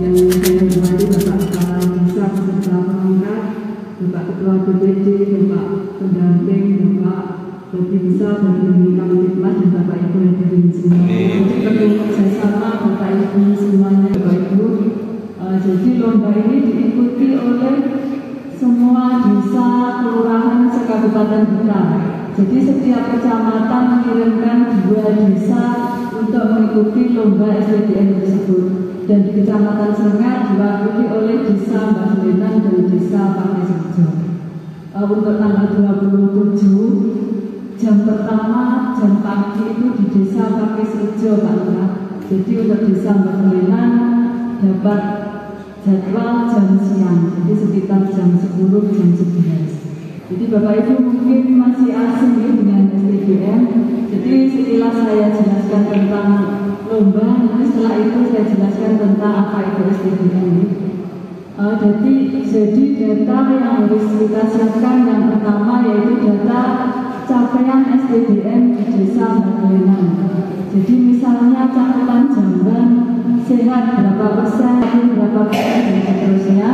yang saya hormati Bapak Kepala Desa beserta perangkat, Bapak Ketua DPD, Bapak Pendamping, Bapak Babinsa, Babin Kamtipmas, dan Bapak Ibu hadirin semua. Jadi perlu kerjasama Bapak Ibu semuanya, Bapak Ibu. Jadi lomba ini diikuti oleh semua desa, kelurahan, sekabupaten kita. Jadi setiap kecamatan mengirimkan 2 desa untuk mengikuti lomba SDGM tersebut. Dan di Kecamatan Srengat diwakili oleh Desa Mbak Sulenan dan Desa Pakai Serjo. Untuk tanggal 27 jam pertama jam pagi itu di Desa Pakai Serjo, Pak Lurah. Jadi untuk Desa Mbak Sulenan dapat jadwal jam siang, jadi sekitar jam 10 jam 11. Jadi Bapak Ibu mungkin masih asing ya dengan SDGM. Jadi setelah saya jelaskan tentang lomba, nanti setelah itu saya jelaskan tentang apa itu SDGM. Jadi data yang harus kita siapkan yang pertama yaitu data capaian SDGM di Desa Bagianan. Jadi misalnya cakupan jamban sehat berapa persen, berapa persen, dan seterusnya.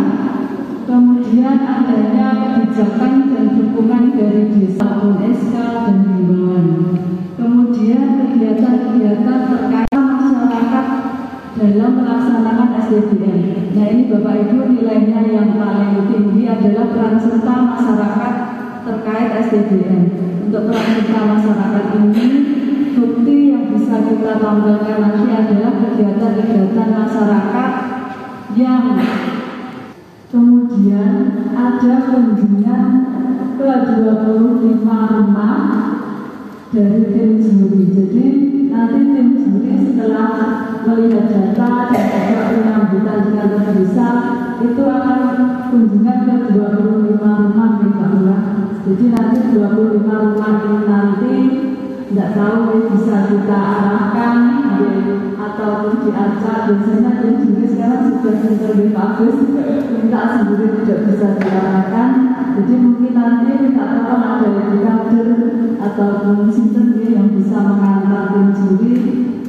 Kemudian adanya kebijakan dan dukungan dari desa maupun SK dan himbauan. Kemudian kegiatan-kegiatan terkait masyarakat dalam melaksanakan SDGM. Nah ini Bapak Ibu nilainya yang paling tinggi adalah peran serta masyarakat terkait SDGM. Untuk peran serta masyarakat ini, bukti yang bisa kita tampilkan nanti adalah kegiatan-kegiatan masyarakat yang kemudian ada kunjungan ke 25 rumah dari tim juri. Jadi nanti tim juri setelah melihat data dan juga penyambutan dengan terbesar itu akan kunjungan ke 25 rumah di Pak Lurah. Jadi nanti 25 rumah ini nanti tidak tahu bisa kita arahkan ataupun diajak. Biasanya tim juri sekarang sudah lebih bagus, minta sendiri tidak bisa diarahkan. Jadi mungkin nanti minta tolong ada kader ataupun sistem yang bisa mengantar tim juri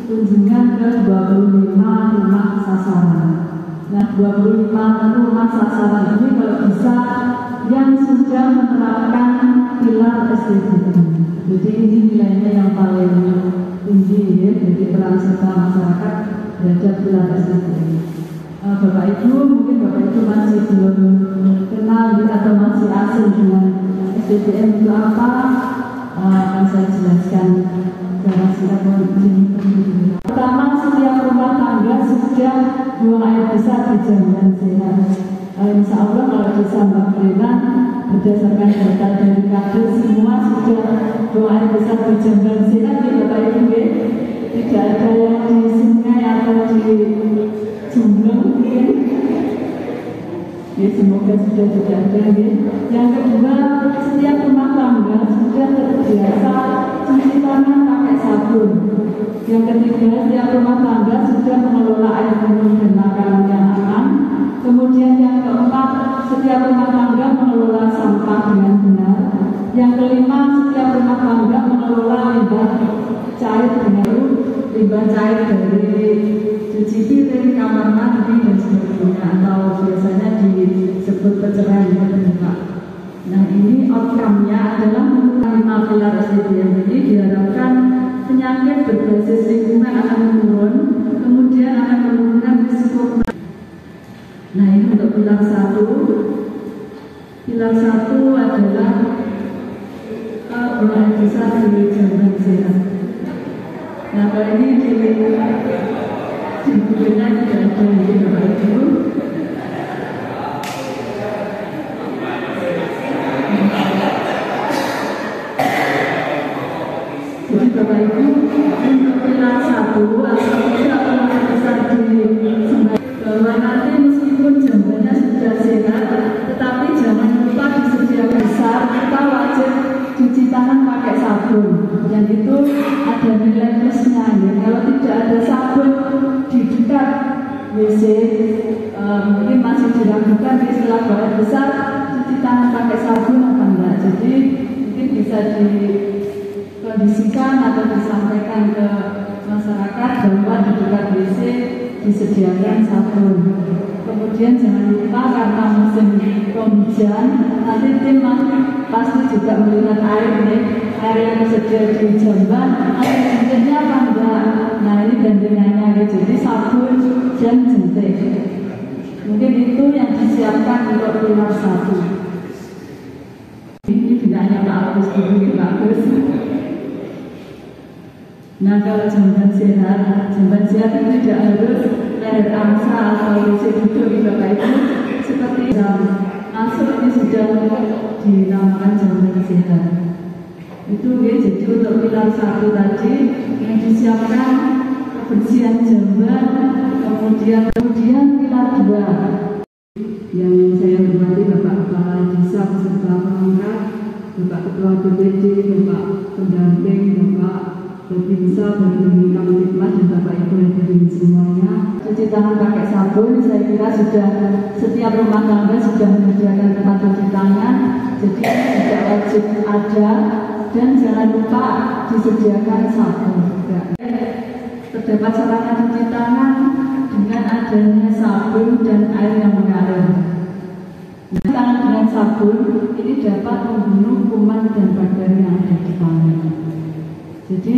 kunjungan ke 25 rumah sasaran. Nah 25 rumah sasaran ini kalau bisa yang sudah menerapkan pilar SDGM. Jadi ini nilainya yang paling tinggi ya, jadi peran serta masyarakat terhadap pilar SDGM. Bapak Ibu, mungkin Bapak Ibu masih belum kenal atau masih asing dengan SDGM itu apa, akan saya jelaskan secara singkat. Pertama, setiap rumah tangga sudah buang air besar di jamban sehat. Insya Allah kalau Desa Mbak Sulenan berdasarkan data dari kader semua sudah buang air besar di jamban sehat ya Bapak Ibu ya. Tidak ada yang di sungai atau di jumlah mungkin. Ya semoga sudah tidak ada ya. Yang kedua, setiap rumah tangga sudah terbiasa cuci tangan pakai sabun. Yang ketiga, setiap rumah tangga sudah mengelola air minum dan makanan yang aman. Kemudian yang keempat, setiap rumah tangga mengelola sampah dengan benar. Yang kelima, setiap rumah tangga mengelola limbah cair dengan limbah cair dari cuci piring, kamar mandi dan sebagainya, atau biasanya disebut pencerahan. Nah ini outcome-nya adalah mengenai pilar SDGM ini diharapkan penyakit berbasis lingkungan akan menurun, kemudian akan menurunkan risiko. Nah ini untuk pilar 1. Pilar 1 adalah buang air besar di jamban sehat. Nah kalau ini di bukunya tidak ada di Bapak Ibu. Jadi Bapak Ibu untuk pilar 1 atau tidak buang air besar di bahwa nanti meskipun jambannya sudah sehat, tetapi jangan lupa disediakan besar, kita wajib cuci tangan pakai sabun. Yang itu ada nilai plusnya ya. Kalau tidak ada sabun di dekat WC, mungkin masih diragukan setelah buang air besar cuci tangan pakai sabun apa enggak. Jadi mungkin bisa dikondisikan atau disampaikan ke masyarakat bahwa di dekat WC disediakan sabun. Kemudian jangan lupa karena musim penghujan, nanti tim pasti juga melihat air yang tersedia di jamban, air jentiknya apa enggak? Nah ini gandengannya, jadi sabun dan jentik. Mungkin itu yang disiapkan untuk pilar 1. Ini tidak hanya Pak Agus, ini Pak Agus. Nah kalau jamban sehat itu tidak harus leher angsa atau WC duduk di Bapak Ibu, seperti jam masuk ini sudah dinamakan jamban sehat. Itu ya, jadi untuk pilar 1 tadi yang disiapkan kebersihan jamban, kemudian pilar 2 yang saya hormati Bapak Kepala Desa beserta perangkat, Bapak Ketua DPD, Bapak pendamping, Bapak Babinsa, Babin Kamtipmas, dan Bapak Ibu hadirin semuanya. Cuci tangan pakai sabun, saya kira sudah setiap rumah tangga sudah menyediakan tempat cuci tangan, jadi tidak wajib ada, dan jangan lupa disediakan sabun juga. Terdapat sarana cuci tangan dengan adanya sabun dan air yang mengalir. Tangan dengan sabun ini dapat membunuh kuman dan bakteri yang ada di tangan. Jadi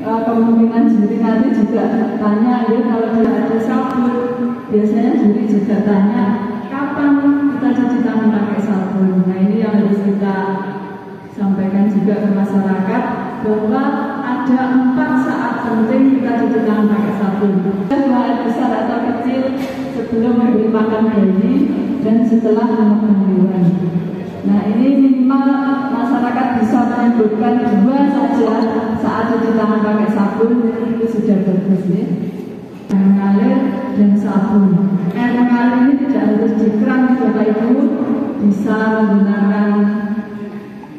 kemungkinan juri nanti juga tanya, ya kalau tidak ada sabun, biasanya juri juga tanya, kapan kita cuci tangan pakai sabun? Nah ini yang harus kita sampaikan juga ke masyarakat, bahwa ada 4 saat penting kita cuci tangan pakai sabun. Baik besar atau kecil, sebelum memberi makan bayi dan setelah memakan hewan. Nah ini minimal masyarakat bisa menyebutkan 2 saja saat cuci tangan pakai sabun, itu sudah bagus ya. Air mengalir dan sabun. Air mengalir ini tidak harus di keran Bapak Ibu, bisa menggunakan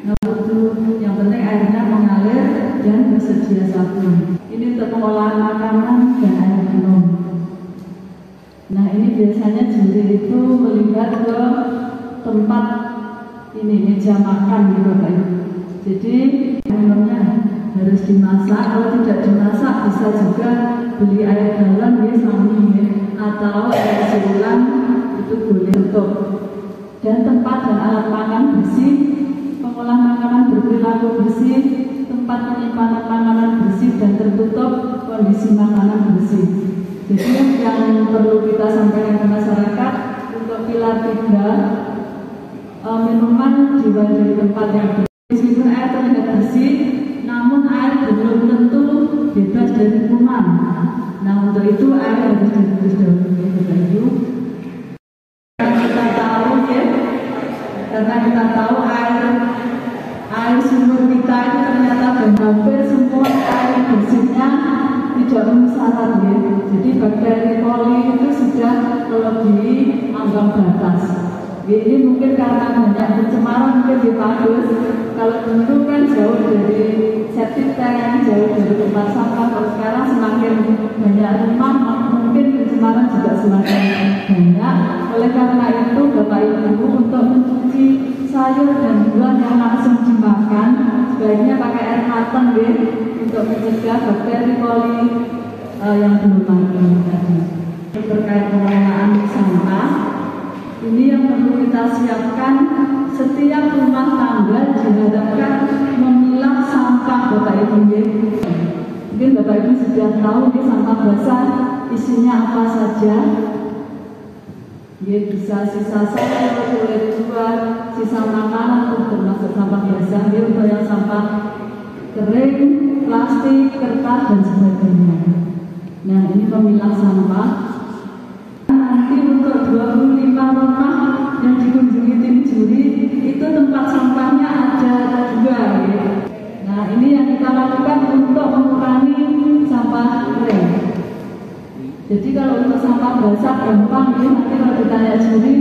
itu, yang penting airnya mengalir dan bersedia sabun. Ini untuk pengolahan makanan dan air minum. Nah ini biasanya juri itu melihat ke tempat ini meja makan gitu Bapak Ibu. Jadi minumnya harus dimasak, kalau tidak dimasak bisa juga beli air galon ya sami atau air sirulan, itu boleh tutup. Dan tempat dan alat makan bersih, pengolah makanan berperilaku bersih, tempat penyimpanan makanan bersih dan tertutup, kondisi makanan bersih. Jadi yang perlu kita sampaikan ke masyarakat untuk pilar 3, minuman dibuat di tempat yang bersih. Meskipun air terlihat bersih, namun air belum tentu bebas dari kuman. Nah untuk itu air harus direbus dahulu ya Bapak Ibu. Karena kita tahu air sumur kita itu ternyata hampir semua air bersihnya tidak memenuhi syarat ya. Jadi bakteri koli itu sudah melebihi ambang batas. Ini mungkin karena banyak pencemaran mungkin di Padus. Kalau dulu kan jauh dari septic tank, jauh dari tempat sampah. Kalau sekarang semakin banyak rumah, mungkin pencemaran juga semakin banyak. Oleh karena itu Bapak Ibu untuk mencuci sayur dan buah yang langsung dimakan sebaiknya pakai air matang ya, untuk mencegah bakteri koli yang belum mati tadi. Terkait pengelolaan sampah, ini yang perlu kita siapkan. Setiap rumah tangga diharapkan memilah sampah Bapak Ibu ya. Mungkin Bapak Ibu sudah tahu ya, sampah basah isinya apa saja. Ya, bisa sisa sayur, kulit buah, sisa makanan, termasuk sampah basah ya, untuk yang sampah kering, plastik, kertas dan sebagainya. Nah ini memilah sampah. Nanti untuk 25 rumah yang dikunjungi tim juri itu tempat sampahnya ada 2 ya. Nah ini yang kita lakukan untuk mengurangi sampah kering. Jadi kalau untuk sampah basah gampang ya, nanti kalau ditanya juri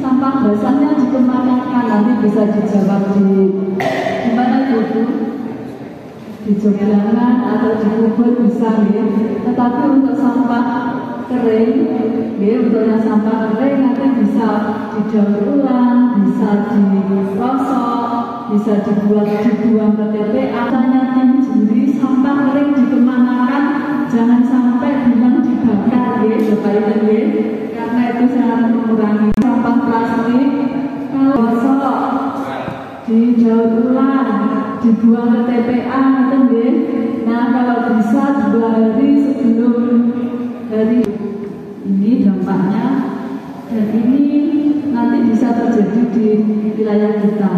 sampah basahnya dikemanakan, nanti bisa dijawab di mana itu, di Jogjangan atau di Kubur bisa ya. Tetapi untuk sampah kering untuk yang sampah kering nanti bisa didaur ulang, bisa digosok, bisa dibuang ke TPA. Tanya tim juri, sampah kering dikemanakan, jangan sampai bilang dibakar ya, Bapak Ibu ya, karena itu sangat mengurangi sampah plastik. Kalau gosok, didaur ulang, dibuang ke TPA, gitu ya. Nah kalau bisa 2 hari sebelum hari ini dampaknya, dan ini nanti bisa terjadi di wilayah kita.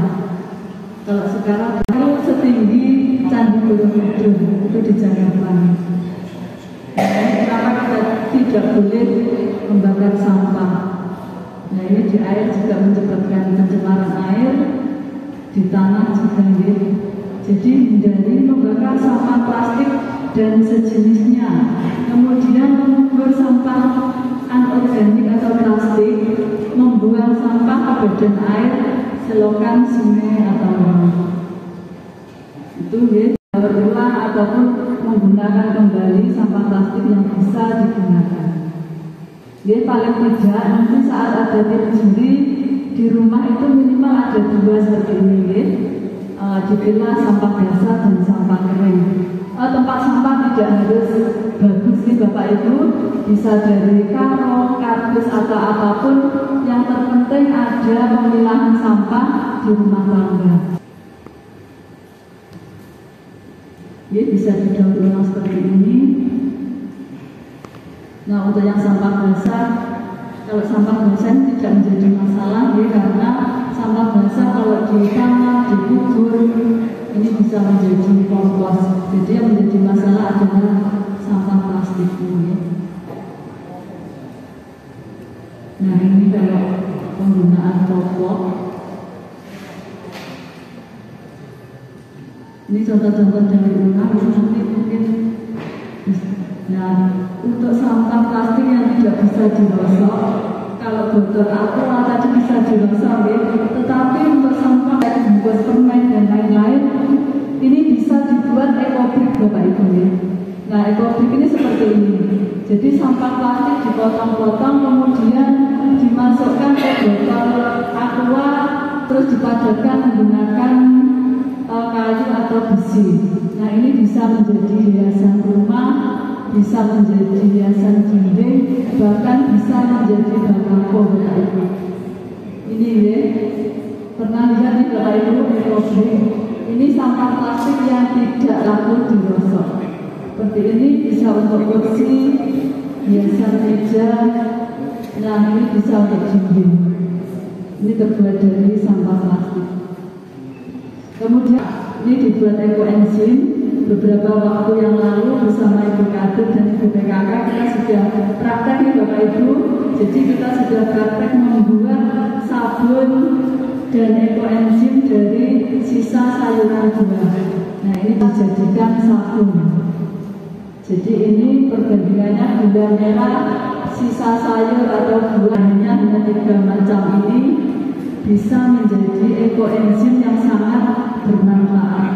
Kalau sekarang kalau setinggi Candi Borobudur itu di Jakarta. Kenapa kita tidak boleh membakar sampah? Nah ini di air juga menyebabkan pencemaran air, di tanah juga ya. Jadi hindari membakar sampah plastik dan sejenisnya. Kemudian mengubur sampah anorganik atau plastik, membuang sampah ke badan air, selokan, sungai atau laut. Itu ya, daur ulang ataupun menggunakan kembali sampah plastik yang bisa digunakan. Ya paling tidak nanti saat ada tim juri di rumah itu minimal ada 2 seperti ini ya. Dipilah sampah basah dan sampah kering. Tempat sampah tidak harus bagus nih Bapak Ibu, bisa dari karung, kardus atau apapun, yang terpenting ada pemilahan sampah di rumah tangga. Ya bisa didaur ulang seperti ini. Nah untuk yang sampah basah, kalau sampah basah tidak menjadi masalah ya, karena sampah basah kalau ditanam, dikubur, ini bisa menjadi kompos. Jadi yang menjadi masalah adalah sampah plastik ini. Nah ini kalau penggunaan popok, ini contoh-contoh dari rumah. Nanti mungkin nah untuk sampah plastik yang tidak bisa digosok, kalau botol aqua tadi bisa digosok ya. Tetapi untuk sampah kayak bungkus permen dan lain-lain, ini bisa dibuat ekobrik Bapak Ibu ya. Nah ekobrik ini seperti ini. Jadi sampah plastik dipotong-potong, kemudian dimasukkan ke botol aqua, terus dipadatkan menggunakan kayu atau besi. Nah ini bisa menjadi hiasan rumah, bisa menjadi hiasan dinding, bahkan bisa menjadi bangko Bapak Ibu. Ini ya, pernah lihat nih Bapak Ibu ekobrik. Ini sampah plastik yang tidak laku digosok. Seperti ini bisa untuk kursi, hiasan meja. Nah ini bisa untuk dinding. Ini terbuat dari sampah plastik. Kemudian ini dibuat ekoenzim. Beberapa waktu yang lalu bersama Ibu Kadir dan Ibu PKK kita sudah praktek nih Bapak Ibu. Jadi kita sudah praktek membuat sabun dan ekoenzim dari sisa sayuran buah. Nah ini dijadikan sabun. Jadi ini perbandingannya gula merah, sisa sayur atau buahnya hanya 3 macam ini bisa menjadi ekoenzim yang sangat bermanfaat.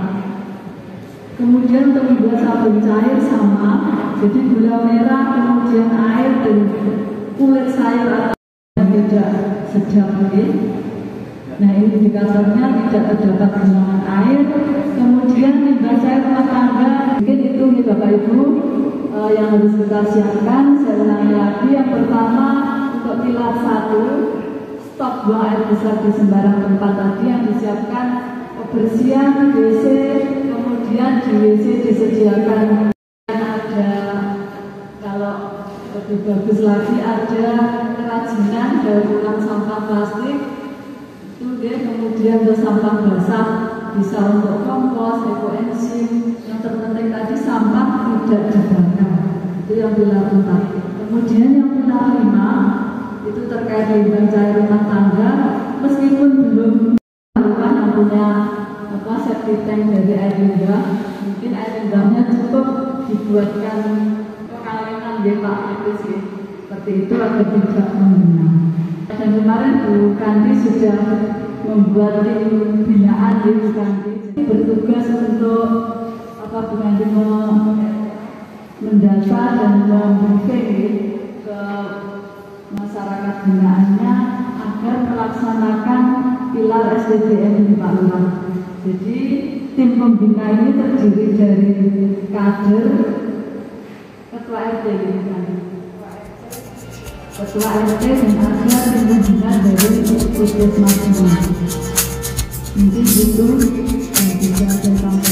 Kemudian untuk membuat sabun cair sama, jadi gula merah, kemudian air dan kulit sayur atau yang tidak sedap ini. Nah ini indikatornya tidak terdapat genangan air. Kemudian limbah cair rumah tangga, mungkin itu nih Bapak Ibu yang harus kita siapkan. Saya ulangi lagi, yang pertama untuk pilar 1, stop buang air besar di sembarang tempat tadi yang disiapkan. Kebersihan WC, kemudian di WC disediakan ada, kalau lebih bagus lagi ada kerajinan daur ulang sampah plastik itu deh. Kemudian untuk sampah basah bisa untuk kompos, ekoenzim. Yang terpenting tadi sampah tidak dibakar, itu yang pilar 4. Kemudian yang pilar 5 itu terkait limbah cair rumah tangga. Meskipun belum yang punya septic tank dari air limbah, mungkin air limbahnya cukup dibuatkan kekalinan ya Pak, itu sih seperti itu agar tidak mengenang. Dan kemarin Bu Kandi sudah membuat tim binaan di Bu Kandi, bertugas untuk Bu Kandi mendata dan membriefing ke masyarakat binaannya agar melaksanakan pilar SDGM di Pak Lurah. Jadi tim pembina ini terdiri dari kader, ketua RT, ketua RT dan ada tim pembina dari puskesmas. Mungkin itu yang bisa saya sampaikan.